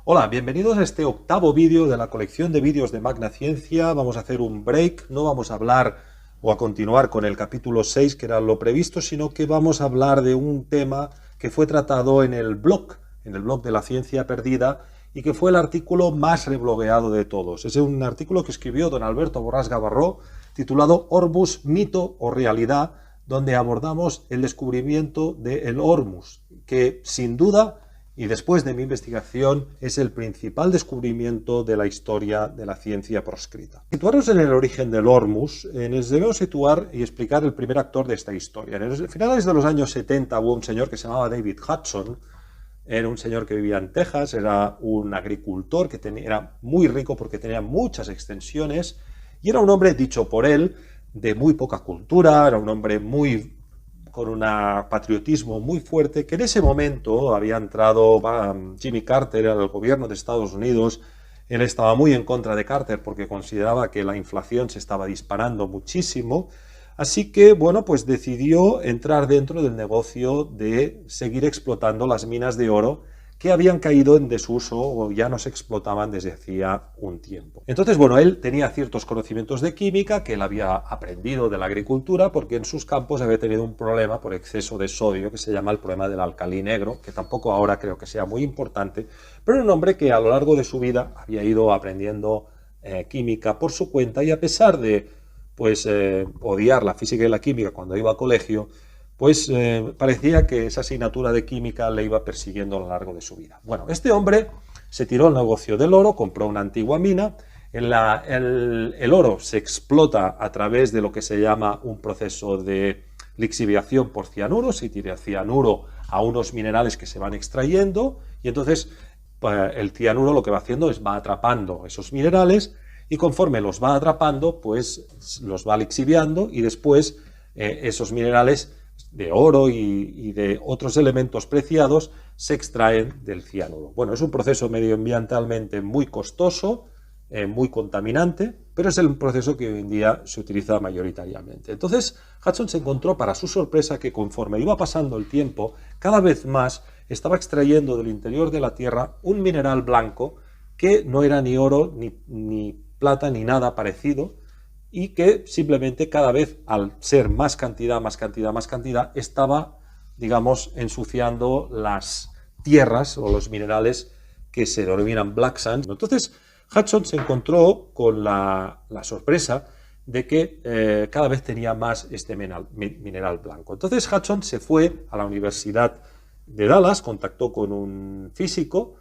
Hola, bienvenidos a este octavo vídeo de la colección de vídeos de Magna Ciencia. Vamos a hacer un break, no vamos a hablar o a continuar con el capítulo 6, que era lo previsto, sino que vamos a hablar de un tema que fue tratado en el blog de la Ciencia Perdida, y que fue el artículo más reblogueado de todos. Es un artículo que escribió don Alberto Borràs Gavarró, titulado Hormuz, mito o realidad, donde abordamos el descubrimiento del Hormuz, que sin duda, y después de mi investigación, es el principal descubrimiento de la historia de la ciencia proscrita. Situarnos en el origen del Hormuz, nos debemos situar y explicar el primer actor de esta historia. En los finales de los años 70 hubo un señor que se llamaba David Hudson. Era un señor que vivía en Texas, era un agricultor que era muy rico porque tenía muchas extensiones, y era un hombre, dicho por él, de muy poca cultura, era un hombre con un patriotismo muy fuerte, que en ese momento había entrado Jimmy Carter al gobierno de Estados Unidos. Él estaba muy en contra de Carter porque consideraba que la inflación se estaba disparando muchísimo. Así que, bueno, pues decidió entrar dentro del negocio de seguir explotando las minas de oro que habían caído en desuso o ya no se explotaban desde hacía un tiempo. Entonces, bueno, él tenía ciertos conocimientos de química que él había aprendido de la agricultura, porque en sus campos había tenido un problema por exceso de sodio que se llama el problema del alcalí negro, que tampoco ahora creo que sea muy importante, pero era un hombre que a lo largo de su vida había ido aprendiendo química por su cuenta, y a pesar de odiar la física y la química cuando iba al colegio, parecía que esa asignatura de química le iba persiguiendo a lo largo de su vida. Bueno, este hombre se tiró al negocio del oro, compró una antigua mina. El oro se explota a través de lo que se llama un proceso de lixiviación por cianuro. Se tira cianuro a unos minerales que se van extrayendo, y entonces el cianuro lo que va haciendo es va atrapando esos minerales, y conforme los va atrapando, pues los va lixiviando, y después esos minerales de oro y de otros elementos preciados se extraen del cianuro. Bueno, es un proceso medioambientalmente muy costoso, muy contaminante, pero es el proceso que hoy en día se utiliza mayoritariamente. Entonces, Hudson se encontró, para su sorpresa, que conforme iba pasando el tiempo, cada vez más estaba extrayendo del interior de la Tierra un mineral blanco que no era ni oro, ni plata, ni nada parecido, y que simplemente cada vez, al ser más cantidad, estaba, digamos, ensuciando las tierras o los minerales que se denominan black sand. Entonces, Hudson se encontró con la sorpresa de que cada vez tenía más este mineral blanco. Entonces, Hudson se fue a la Universidad de Dallas, contactó con un físico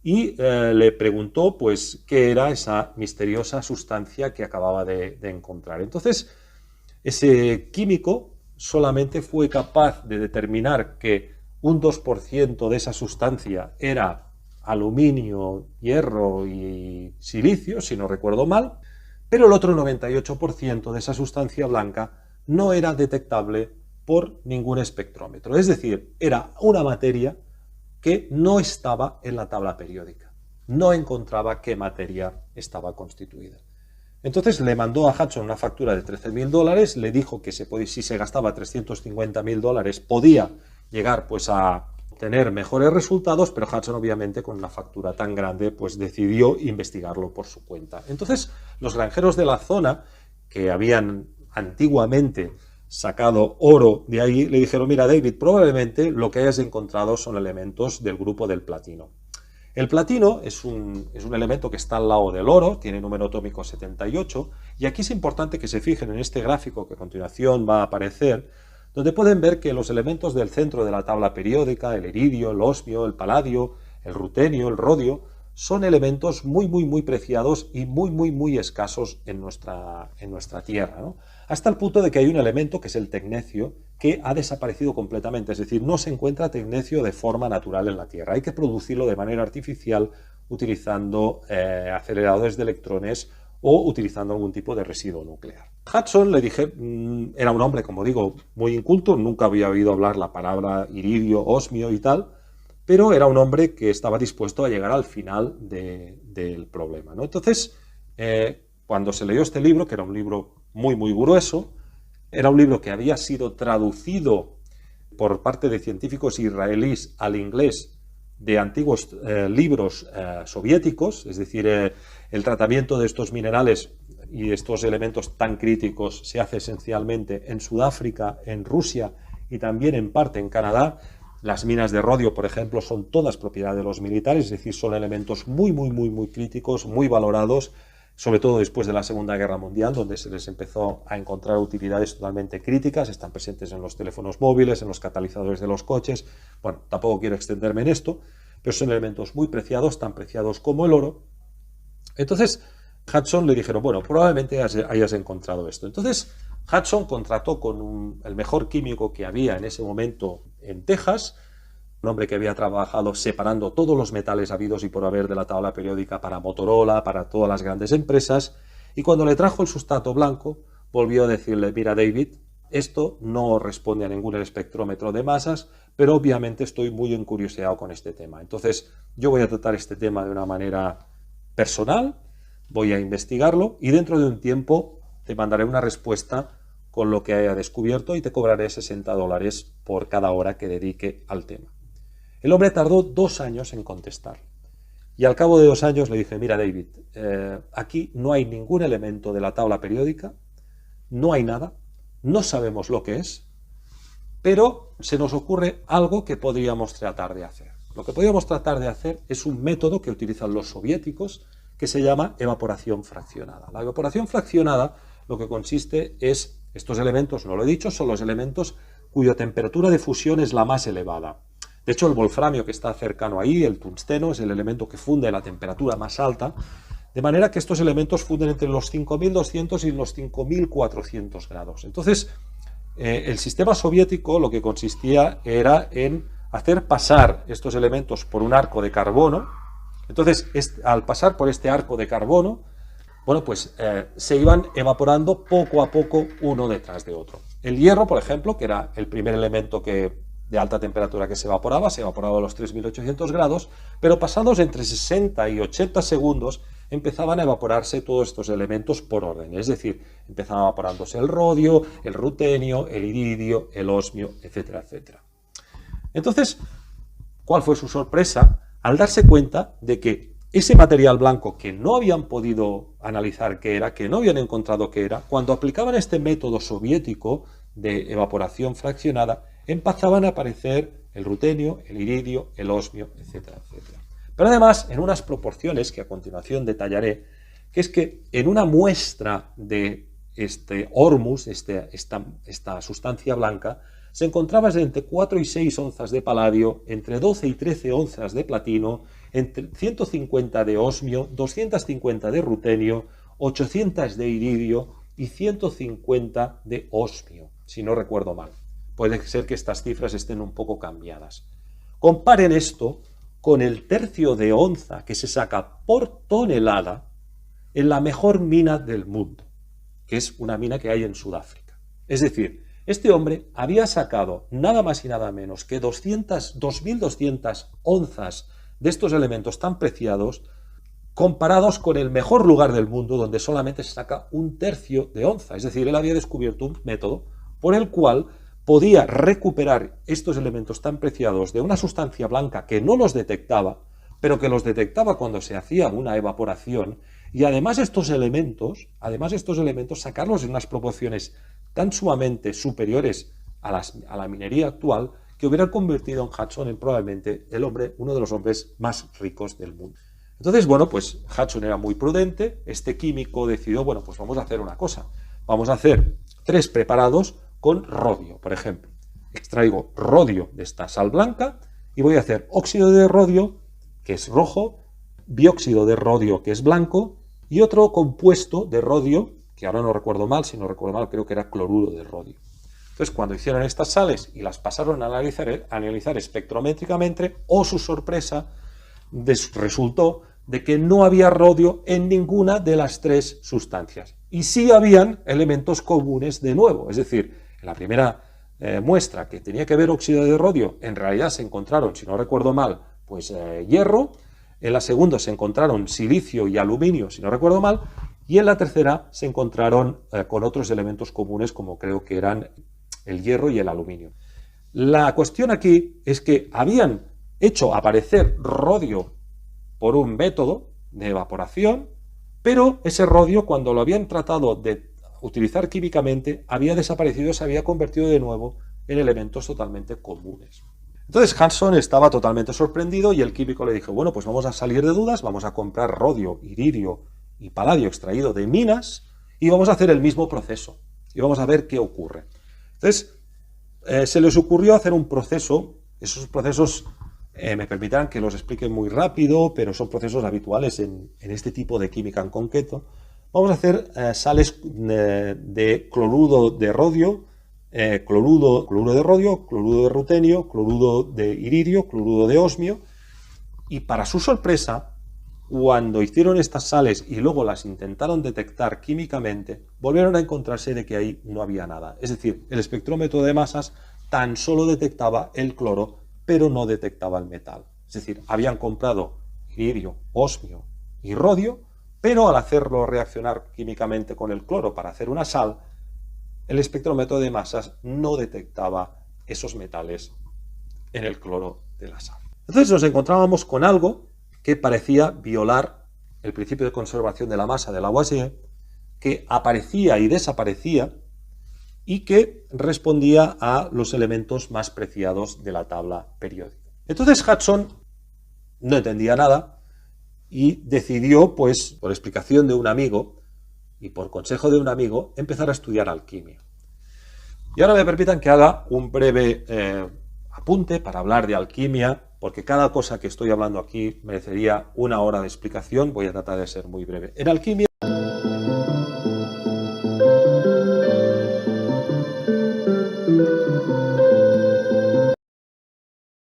y le preguntó pues qué era esa misteriosa sustancia que acababa de encontrar. Entonces, ese químico solamente fue capaz de determinar que un 2% de esa sustancia era aluminio, hierro y silicio, si no recuerdo mal, pero el otro 98% de esa sustancia blanca no era detectable por ningún espectrómetro. Es decir, era una materia que no estaba en la tabla periódica. No encontraba qué materia estaba constituida. Entonces le mandó a Hudson una factura de $13.000, le dijo que si se gastaba $350.000 podía llegar pues a tener mejores resultados, pero Hudson, obviamente, con una factura tan grande, pues decidió investigarlo por su cuenta. Entonces, los granjeros de la zona, que habían antiguamente sacado oro de ahí, le dijeron: mira, David, probablemente lo que hayas encontrado son elementos del grupo del platino. El platino es un elemento que está al lado del oro, tiene número atómico 78, y aquí es importante que se fijen en este gráfico que a continuación va a aparecer, donde pueden ver que los elementos del centro de la tabla periódica, el iridio, el osmio, el paladio, el rutenio, el rodio, son elementos muy preciados y muy escasos en nuestra Tierra, ¿no? Hasta el punto de que hay un elemento, que es el tecnecio, que ha desaparecido completamente. Es decir, no se encuentra tecnecio de forma natural en la Tierra. Hay que producirlo de manera artificial utilizando aceleradores de electrones o utilizando algún tipo de residuo nuclear. Hudson, le dije, era un hombre, como digo, muy inculto, nunca había oído hablar la palabra iridio, osmio y tal, pero era un hombre que estaba dispuesto a llegar al final del problema, ¿no? Entonces, cuando se leyó este libro, que era un libro muy grueso, era un libro que había sido traducido por parte de científicos israelíes al inglés de antiguos libros soviéticos, es decir, el tratamiento de estos minerales y estos elementos tan críticos se hace esencialmente en Sudáfrica, en Rusia y también en parte en Canadá. Las minas de rodio, por ejemplo, son todas propiedad de los militares, es decir, son elementos muy críticos, muy valorados, sobre todo después de la Segunda Guerra Mundial, donde se les empezó a encontrar utilidades totalmente críticas. Están presentes en los teléfonos móviles, en los catalizadores de los coches. Bueno, tampoco quiero extenderme en esto, pero son elementos muy preciados, tan preciados como el oro. Entonces, Hudson le dijeron, bueno, probablemente hayas encontrado esto. Entonces, Hudson contrató con el mejor químico que había en ese momento en Texas, un hombre que había trabajado separando todos los metales habidos y por haber de la tabla periódica para Motorola, para todas las grandes empresas, y cuando le trajo el sustrato blanco, volvió a decirle, mira David, esto no responde a ningún espectrómetro de masas, pero obviamente estoy muy encurioseado con este tema. Entonces, yo voy a tratar este tema de una manera personal, voy a investigarlo y dentro de un tiempo te mandaré una respuesta con lo que haya descubierto y te cobraré $60 por cada hora que dedique al tema. El hombre tardó 2 años en contestar. Y al cabo de 2 años le dije, mira David, aquí no hay ningún elemento de la tabla periódica, no hay nada, no sabemos lo que es, pero se nos ocurre algo que podríamos tratar de hacer. Lo que podríamos tratar de hacer es un método que utilizan los soviéticos que se llama evaporación fraccionada. La evaporación fraccionada lo que consiste es, estos elementos, no lo he dicho, son los elementos cuya temperatura de fusión es la más elevada. De hecho, el wolframio que está cercano ahí, el tungsteno, es el elemento que funde a la temperatura más alta, de manera que estos elementos funden entre los 5200 y los 5400 grados. Entonces, el sistema soviético lo que consistía era en hacer pasar estos elementos por un arco de carbono. Entonces, al pasar por este arco de carbono, bueno, pues se iban evaporando poco a poco uno detrás de otro. El hierro, por ejemplo, que era el primer elemento de alta temperatura que se evaporaba a los 3800 grados, pero pasados entre 60 y 80 segundos empezaban a evaporarse todos estos elementos por orden, es decir, empezaba evaporándose el rodio, el rutenio, el iridio, el osmio, etcétera, etcétera. Entonces, ¿cuál fue su sorpresa? Al darse cuenta de que ese material blanco que no habían podido analizar qué era, que no habían encontrado qué era, cuando aplicaban este método soviético de evaporación fraccionada, empezaban a aparecer el rutenio, el iridio, el osmio, etcétera, etcétera. Pero además, en unas proporciones que a continuación detallaré, que es que en una muestra de este hormus, esta sustancia blanca, se encontraba entre 4 y 6 onzas de paladio, entre 12 y 13 onzas de platino, entre 150 de osmio, 250 de rutenio, 800 de iridio y 150 de osmio, si no recuerdo mal. Puede ser que estas cifras estén un poco cambiadas. Comparen esto con el tercio de onza que se saca por tonelada en la mejor mina del mundo, que es una mina que hay en Sudáfrica. Es decir, este hombre había sacado nada más y nada menos que 2.200 onzas de estos elementos tan preciados comparados con el mejor lugar del mundo donde solamente se saca un tercio de onza. Es decir, él había descubierto un método por el cual podía recuperar estos elementos tan preciados de una sustancia blanca que no los detectaba, pero que los detectaba cuando se hacía una evaporación, y además estos elementos sacarlos en unas proporciones tan sumamente superiores a la minería actual, que hubiera convertido en Hudson en probablemente uno de los hombres más ricos del mundo. Entonces, bueno, pues Hudson era muy prudente, este químico decidió, bueno, pues vamos a hacer una cosa, vamos a hacer 3 preparados con rodio, por ejemplo. Extraigo rodio de esta sal blanca y voy a hacer óxido de rodio, que es rojo, dióxido de rodio, que es blanco, y otro compuesto de rodio, que ahora no recuerdo mal, si no recuerdo mal, creo que era cloruro de rodio. Entonces, cuando hicieron estas sales y las pasaron a analizar espectrométricamente, su sorpresa, resultó de que no había rodio en ninguna de las 3 sustancias. Y sí habían elementos comunes de nuevo, es decir, en la primera muestra que tenía que ver óxido de rodio, en realidad se encontraron, si no recuerdo mal, pues hierro. En la segunda se encontraron silicio y aluminio, si no recuerdo mal, y en la tercera se encontraron con otros elementos comunes como creo que eran el hierro y el aluminio. La cuestión aquí es que habían hecho aparecer rodio por un método de evaporación, pero ese rodio, cuando lo habían tratado de utilizar químicamente, había desaparecido, se había convertido de nuevo en elementos totalmente comunes. Entonces Hanson estaba totalmente sorprendido y el químico le dijo, bueno, pues vamos a salir de dudas, vamos a comprar rodio, iridio y paladio extraído de minas y vamos a hacer el mismo proceso y vamos a ver qué ocurre. Entonces se les ocurrió hacer un proceso, esos procesos me permitirán que los explique muy rápido, pero son procesos habituales en este tipo de química en concreto. Vamos a hacer sales de cloruro de rodio, cloruro de rodio, cloruro de rutenio, cloruro de iridio, cloruro de osmio, y para su sorpresa, cuando hicieron estas sales y luego las intentaron detectar químicamente, volvieron a encontrarse de que ahí no había nada. Es decir, el espectrómetro de masas tan solo detectaba el cloro, pero no detectaba el metal. Es decir, habían comprado iridio, osmio y rodio, pero al hacerlo reaccionar químicamente con el cloro para hacer una sal, el espectrómetro de masas no detectaba esos metales en el cloro de la sal. Entonces nos encontrábamos con algo que parecía violar el principio de conservación de la masa de Lavoisier, que aparecía y desaparecía y que respondía a los elementos más preciados de la tabla periódica. Entonces Hudson no entendía nada y decidió, pues, por explicación de un amigo y por consejo de un amigo, empezar a estudiar alquimia. Y ahora me permitan que haga un breve apunte para hablar de alquimia, porque cada cosa que estoy hablando aquí merecería una hora de explicación. Voy a tratar de ser muy breve. En alquimia